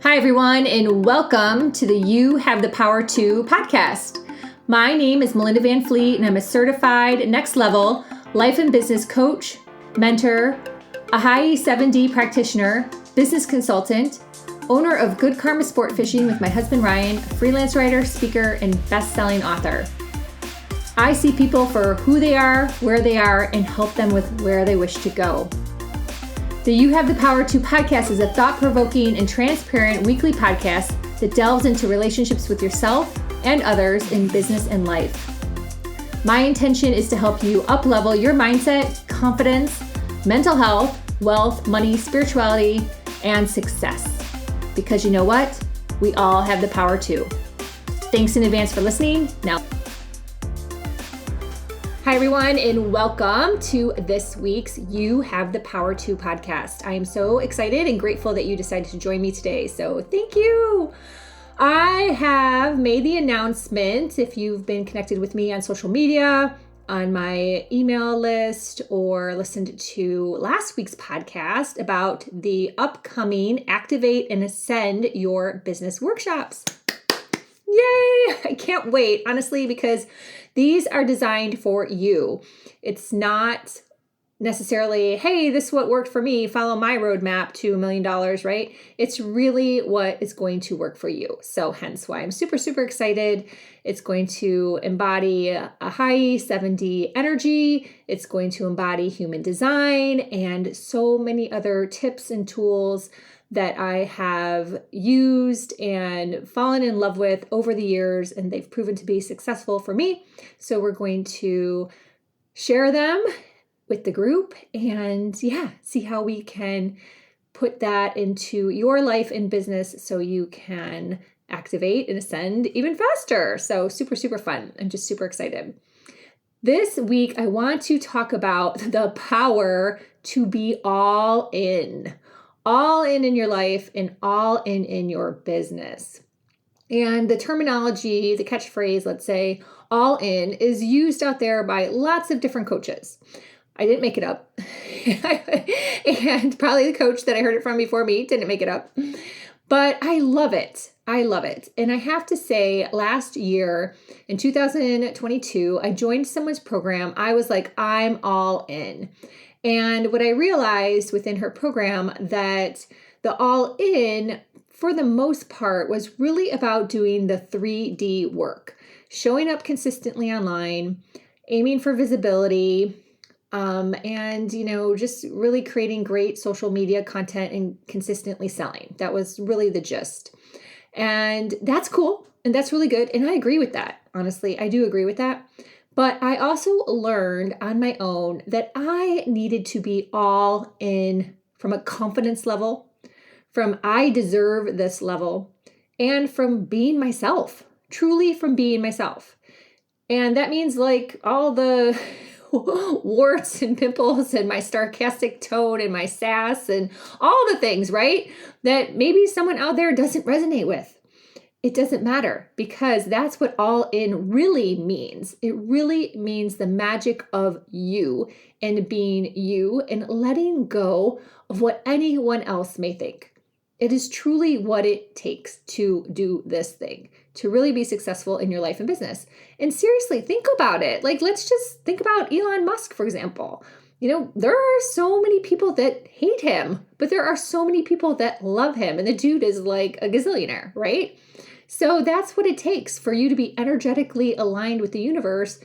Hi, everyone, and welcome to the You Have the Power To podcast. My name is Melinda Van Fleet, and I'm a certified next level life and business coach, mentor, Ahai 7D practitioner, business consultant, owner of Good Karma Sport Fishing with my husband Ryan, freelance writer, speaker, and best-selling author. I see people for who they are, where they are, and help them with where they wish to go. The You Have the Power To podcast is a thought-provoking and transparent weekly podcast that delves into relationships with yourself and others in business and life. My intention is to help you up-level your mindset, confidence, mental health, wealth, money, spirituality, and success. Because you know what? We all have the power to. Thanks in advance for listening. Now, hi, everyone, and welcome to this week's You Have the Power To podcast. I am so excited and grateful that you decided to join me today, so thank you. I have made the announcement, if you've been connected with me on social media, on my email list, or listened to last week's podcast about the upcoming Activate and Ascend Your Business workshops. Yay! I can't wait, honestly, because these are designed for you. It's not necessarily, hey, this is what worked for me, follow my roadmap to $1 million, right? It's really what is going to work for you. So hence why I'm super, super excited. It's going to embody Ahai 7D energy. It's going to embody human design and so many other tips and tools that I have used and fallen in love with over the years, and they've proven to be successful for me. So we're going to share them with the group and see how we can put that into your life and business so you can activate and ascend even faster. So super, super fun. I'm just super excited. This week, I want to talk about the power to be all in your life and all in your business. And the terminology, the catchphrase, let's say, all in, is used out there by lots of different coaches. I didn't make it up. And probably the coach that I heard it from before me didn't make it up. But I love it. I love it. And I have to say, last year in 2022, I joined someone's program. I was like, I'm all in. And what I realized within her program that the all in, for the most part, was really about doing the 3D work, showing up consistently online, aiming for visibility, and, just really creating great social media content and consistently selling. That was really the gist. And that's cool. And that's really good. And I agree with that. Honestly, I do agree with that. But I also learned on my own that I needed to be all in from a confidence level, from I deserve this level, and from being myself, truly from being myself. And that means like all the warts and pimples and my sarcastic tone and my sass and all the things, right? That maybe someone out there doesn't resonate with. It doesn't matter, because that's what all in really means. It really means the magic of you and being you and letting go of what anyone else may think. It is truly what it takes to do this thing, to really be successful in your life and business. And seriously, think about it. Like, let's just think about Elon Musk, for example. There are so many people that hate him, but there are so many people that love him. And the dude is like a gazillionaire, right? So that's what it takes for you to be energetically aligned with the universe,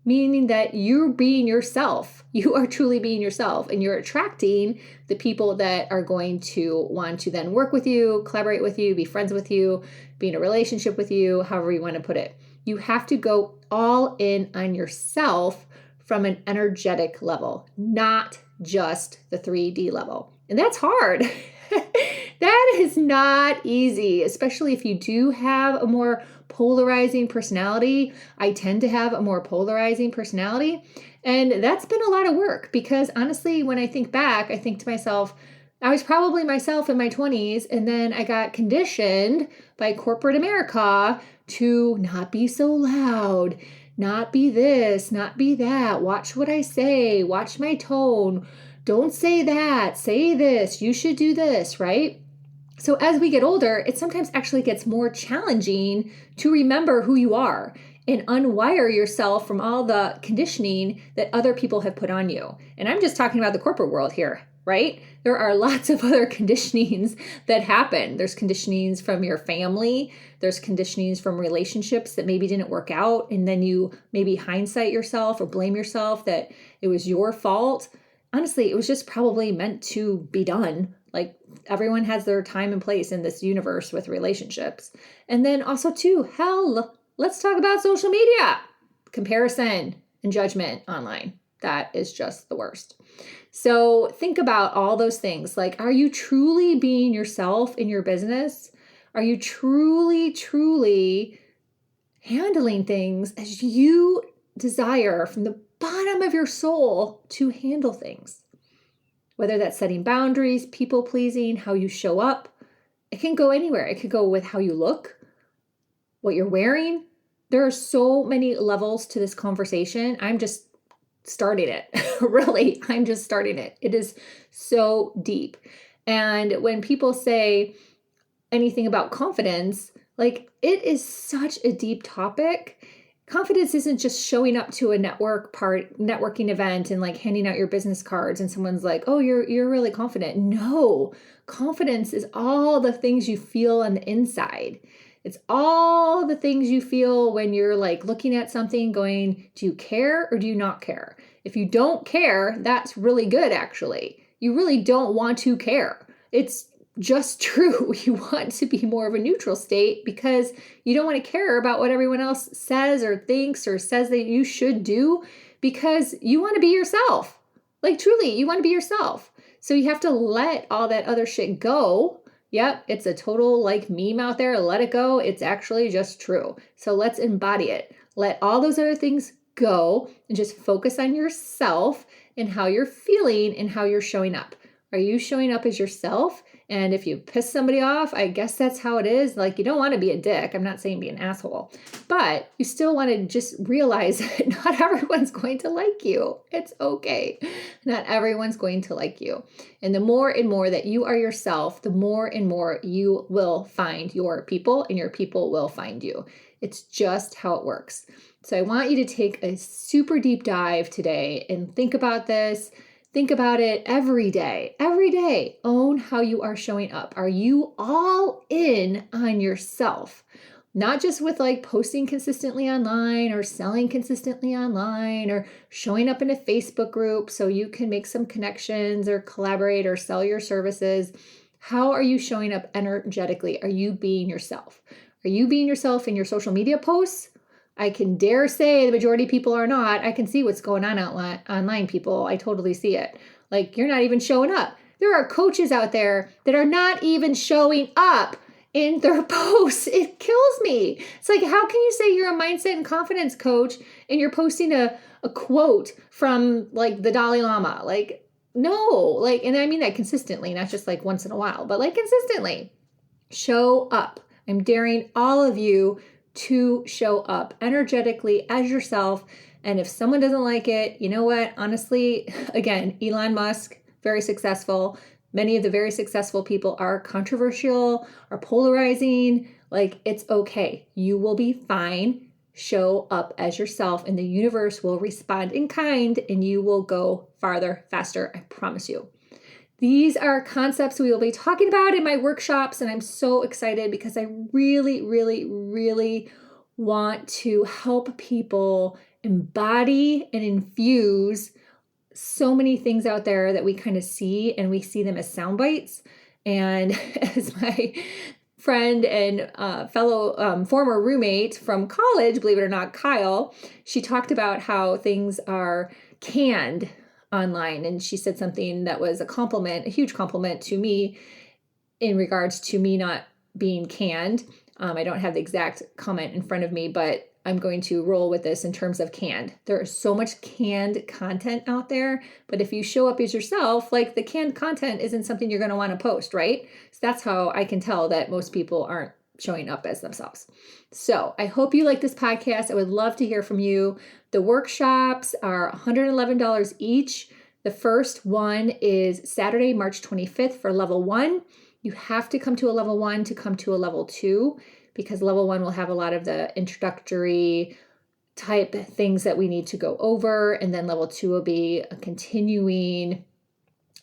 meaning that you're being yourself. You are truly being yourself, and you're attracting the people that are going to want to then work with you, collaborate with you, be friends with you, be in a relationship with you, however you want to put it. You have to go all in on yourself from an energetic level, not just the 3D level. And that's hard. That is not easy, especially if you do have a more polarizing personality. I tend to have a more polarizing personality. And that's been a lot of work, because honestly, when I think back, I think to myself, I was probably myself in my 20s, and then I got conditioned by corporate America to not be so loud, not be this, not be that, watch what I say, watch my tone, don't say that, say this, you should do this, right? So as we get older, it sometimes actually gets more challenging to remember who you are and unwire yourself from all the conditioning that other people have put on you. And I'm just talking about the corporate world here, right? There are lots of other conditionings that happen. There's conditionings from your family. There's conditionings from relationships that maybe didn't work out. And then you maybe hindsight yourself or blame yourself that it was your fault. Honestly, it was just probably meant to be done. Like everyone has their time and place in this universe with relationships. And then also too, hell, let's talk about social media. Comparison and judgment online. That is just the worst. So think about all those things. Like, are you truly being yourself in your business? Are you truly handling things as you desire from the bottom of your soul to handle things? Whether that's setting boundaries, people pleasing, how you show up, it can go anywhere. It could go with how you look, what you're wearing. There are so many levels to this conversation. I'm just starting it. Really, I'm just starting it. It is so deep. And when people say anything about confidence, like it is such a deep topic. Confidence isn't just showing up to a networking event and like handing out your business cards and someone's like, "Oh, you're really confident." No, confidence is all the things you feel on the inside. It's all the things you feel when you're like looking at something going, do you care or do you not care? If you don't care, that's really good actually. You really don't want to care. It's just true. You want to be more of a neutral state because you don't want to care about what everyone else says or thinks or says that you should do because you want to be yourself. Like truly, you want to be yourself. So you have to let all that other shit go. Yep, it's a total like meme out there. Let it go. It's actually just true. So let's embody it. Let all those other things go and just focus on yourself and how you're feeling and how you're showing up. Are you showing up as yourself? And if you piss somebody off, I guess that's how it is. Like, you don't want to be a dick. I'm not saying be an asshole, but you still want to just realize that not everyone's going to like you. It's okay. Not everyone's going to like you. And the more and more that you are yourself, the more and more you will find your people and your people will find you. It's just how it works. So I want you to take a super deep dive today and think about this. Think about it every day. Every day, own how you are showing up. Are you all in on yourself? Not just with like posting consistently online or selling consistently online or showing up in a Facebook group so you can make some connections or collaborate or sell your services. How are you showing up energetically? Are you being yourself? Are you being yourself in your social media posts? I can dare say the majority of people are not. I can see what's going on online, people. I totally see it. Like, you're not even showing up. There are coaches out there that are not even showing up in their posts. It kills me. It's like, how can you say you're a mindset and confidence coach and you're posting a quote from like the Dalai Lama? Like, no, like, and I mean that consistently, not just like once in a while, but like consistently. Show up. I'm daring all of you to show up energetically as yourself. And if someone doesn't like it, you know what? Honestly, again, Elon Musk, very successful. Many of the very successful people are controversial, are polarizing. Like, it's okay. You will be fine. Show up as yourself and the universe will respond in kind and you will go farther, faster. I promise you. These are concepts we will be talking about in my workshops, and I'm so excited because I really, really, really want to help people embody and infuse so many things out there that we kind of see, and we see them as sound bites. And as my friend and fellow former roommate from college, believe it or not, Kyle, she talked about how things are canned online. And she said something that was a compliment, a huge compliment to me in regards to me not being canned. I don't have the exact comment in front of me, but I'm going to roll with this in terms of canned. There is so much canned content out there, but if you show up as yourself, like the canned content isn't something you're going to want to post, right? So that's how I can tell that most people aren't showing up as themselves. So I hope you like this podcast. I would love to hear from you. The workshops are $111 each. The first one is Saturday, March 25th for level 1. You have to come to a level 1 to come to a level 2, because level 1 will have a lot of the introductory type things that we need to go over. And then level 2 will be a continuing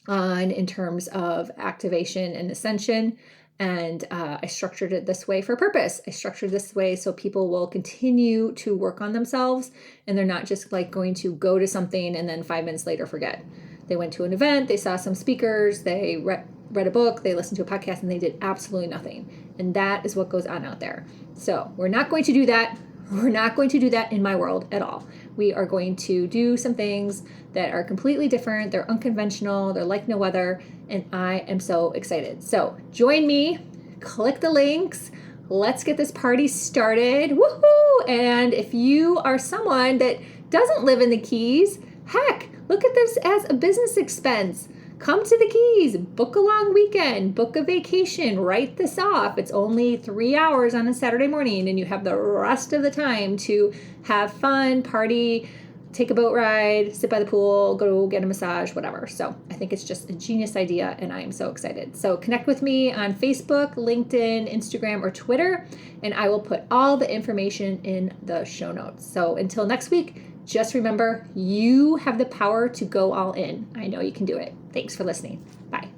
on in terms of activation and ascension. And I structured it this way for a purpose. I structured this way so people will continue to work on themselves, and they're not just like going to go to something and then 5 minutes later forget. They went to an event, they saw some speakers, they read a book, they listened to a podcast, and they did absolutely nothing. And that is what goes on out there. So we're not going to do that. We're not going to do that in my world at all. We are going to do some things that are completely different. They're unconventional. They're like no other. And I am so excited. So join me, click the links. Let's get this party started. Woohoo! And if you are someone that doesn't live in the Keys, heck, look at this as a business expense. Come to the Keys, book a long weekend, book a vacation, write this off. It's only 3 hours on a Saturday morning, and you have the rest of the time to have fun, party, take a boat ride, sit by the pool, go get a massage, whatever. So I think it's just a genius idea, and I am so excited. So connect with me on Facebook, LinkedIn, Instagram, or Twitter, and I will put all the information in the show notes. So until next week, just remember, you have the power to go all in. I know you can do it. Thanks for listening. Bye.